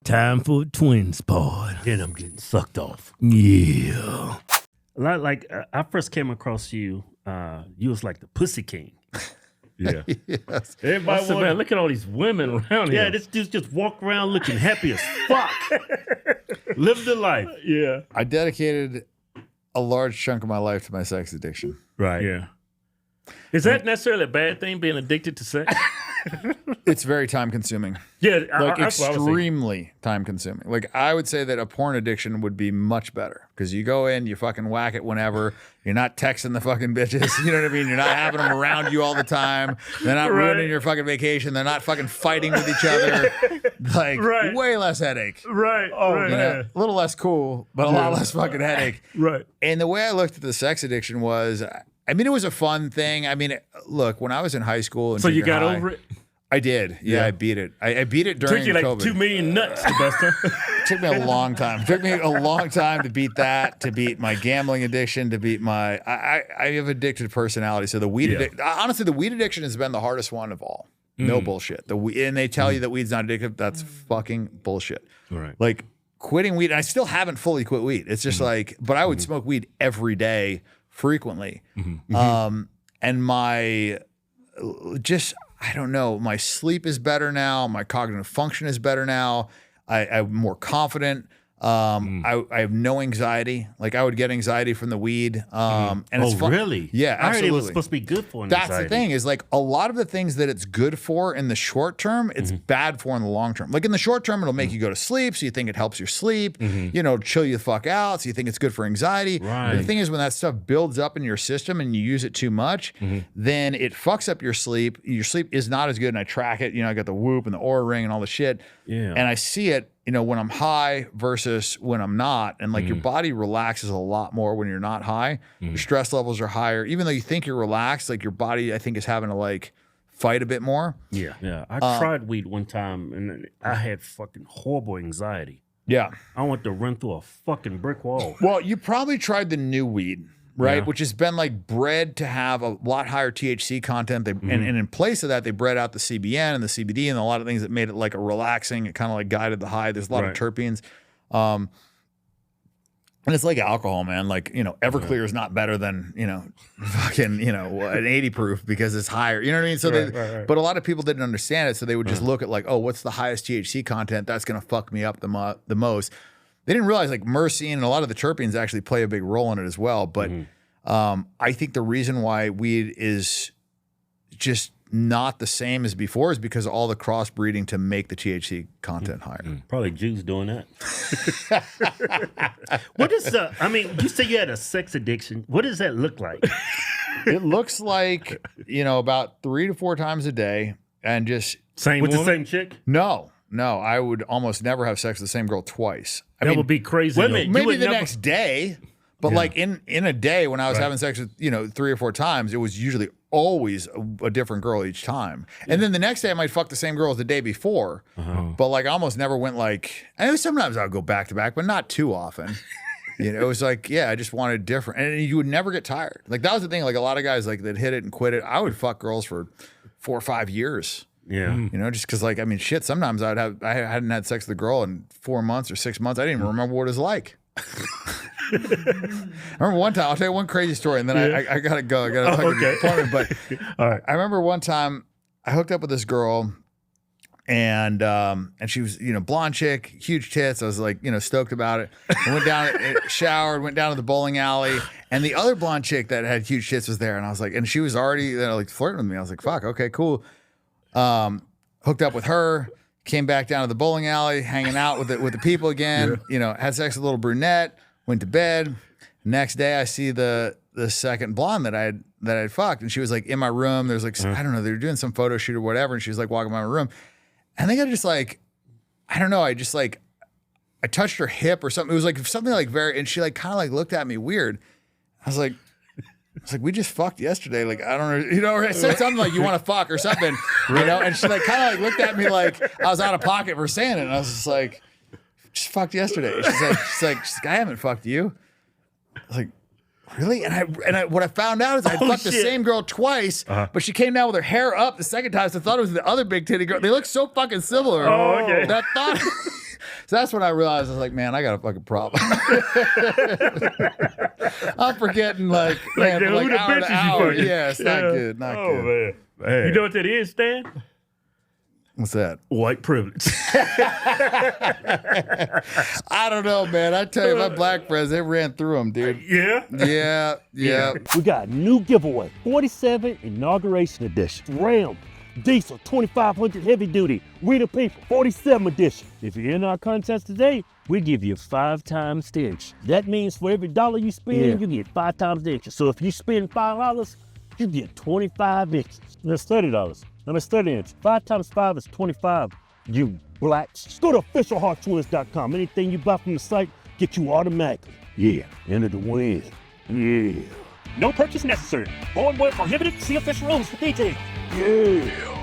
Time for a twins pod. Then I'm getting sucked off. Yeah. Like I first came across you. You was like the pussy king. Yeah. Yes. Everybody said, man, look at all these women around here. Yeah, this dude just walk around looking happy as fuck. Live the life. Yeah. I dedicated a large chunk of my life to my sex addiction. Right. Yeah. Is that necessarily a bad thing, being addicted to sex? It's very time consuming. Yeah, Like that's what I was thinking. extremely time consuming. Like I would say that a porn addiction would be much better because you go in, you fucking whack it whenever. You're not texting the fucking bitches. You know what I mean? You're not having them around you all the time. They're not ruining your fucking vacation. They're not fucking fighting with each other. Like way less headache. Right. You know, a little less cool, but a lot less fucking headache. Right. And the way I looked at the sex addiction was, I mean, it was a fun thing. I mean, look, when I was in high school, and So you junior got high, over it? I did. Yeah, I beat it. I beat it during Took you like COVID. 2 million nuts to bust her. It took me a long time. It took me a long time to beat that, to beat my gambling addiction, to beat my. I have addicted personality. So the weed honestly, the weed addiction has been the hardest one of all. No bullshit. And they tell you that weed's not addictive. That's fucking bullshit. Right. Like quitting weed. And I still haven't fully quit weed. It's just like, but I would smoke weed every day, frequently. And my just. I don't know. My sleep is better now. My cognitive function is better now. I'm more confident. I have no anxiety. Like I would get anxiety from the weed. And it's fun. Really? Yeah, I heard absolutely. it was supposed to be good for That's anxiety. the thing is like a lot of the things that it's good for in the short term, it's bad for in the long term. Like in the short term, it'll make you go to sleep. So you think it helps your sleep, you know, chill you the fuck out. So you think it's good for anxiety. Right. But the thing is when that stuff builds up in your system and you use it too much, then it fucks up your sleep. Your sleep is not as good. And I track it, you know, I got the Whoop and the Oura Ring and all the shit. Yeah. And I see it, you know, when I'm high versus when I'm not. And like your body relaxes a lot more when you're not high. Your stress levels are higher. Even though you think you're relaxed, like your body, I think, is having to like fight a bit more. Yeah. I tried weed one time and I had fucking horrible anxiety. Yeah. I want to run through a fucking brick wall. Well, you probably tried the new weed, right? Yeah. Which has been like bred to have a lot higher THC content. They, and in place of that, they bred out the CBN and the CBD and a lot of things that made it like a relaxing, it kind of like guided the high. There's a lot of terpenes. And it's like alcohol, man. Like, you know, Everclear is not better than, you know, fucking, you know, an 80 proof because it's higher. You know what I mean? So but a lot of people didn't understand it. So they would just look at like, oh, what's the highest THC content? That's going to fuck me up the most. They didn't realize like myrcene and a lot of the terpenes actually play a big role in it as well. But I think the reason why weed is just not the same as before is because of all the crossbreeding to make the THC content higher. Probably Jews doing that. What is I mean, you say you had a sex addiction. What does that look like? It looks like, you know, about 3 to 4 times a day and just With the same chick? No, I would almost never have sex with the same girl twice. I That mean, would be crazy. wait a though. minute, You maybe would the never- next day, but like in a day when I was having sex with, you know, 3 or 4 times, it was usually always a different girl each time. And then the next day I might fuck the same girl as the day before, but like I almost never went like, I know sometimes I'll go back to back, but not too often. You know, it was like, yeah, I just wanted different. And you would never get tired. Like that was the thing. Like a lot of guys like that hit it and quit it. I would fuck girls for 4 or 5 years. Yeah. You know, just because like, I mean, shit, sometimes I hadn't had sex with a girl in 4 months or 6 months. I didn't even remember what it was like. I remember one time, I'll tell you one crazy story and then I gotta go. I got a fucking appointment. But All right. I remember one time I hooked up with this girl and she was, you know, blonde chick, huge tits. I was like, you know, stoked about it. I went down, showered, went down to the bowling alley, and the other blonde chick that had huge tits was there. And I was like, and she was already, you know, like flirting with me. I was like, fuck, okay, cool. Hooked up with her, came back down to the bowling alley, hanging out with the people again, you know, had sex with a little brunette, went to bed. Next day I see the second blonde that I had fucked, and she was like in my room. There's like, I don't know, they were doing some photo shoot or whatever, and she was like walking by my room. I think I just like, I don't know, I touched her hip or something. It was like something like very, and she like kind of like looked at me weird. I was like, we just fucked yesterday. Like, I don't know, you know, or I said something like, you want to fuck or something, you know? And she like kind of like looked at me like I was out of pocket for saying it. And I was just like, just fucked yesterday. She's like, I haven't fucked you. I was like, really? And I what I found out is I fucked the same girl twice, but she came down with her hair up the second time, so I thought it was the other big titty girl. They look so fucking similar. Oh, okay. That thought So that's when I realized, I was like, man, I got a fucking problem. I'm forgetting, like man, who like the hour to bitches you hour. fucking? Yeah, it's not good. Not Oh good. man. You know what that is, Stan? What's that? White privilege. I don't know, man. I tell you, my black friends, they ran through them, dude. Yeah? Yeah. We got a new giveaway, 47 Inauguration Edition. Ram Diesel 2500 Heavy Duty, We the People 47 Edition. If you're in our contest today, we give you 5 times the interest. That means for every dollar you spend, you get 5 times the interest. So if you spend $5, you get 25 interest. That's $30. Now that's 30 inches. 5 times 5 is 25. You blacks. Just go to officialhardtwins.com. Anything you buy from the site, get you automatically. Yeah, enter the win. Yeah. No purchase necessary. Born where prohibited. See official rules for details. Yeah.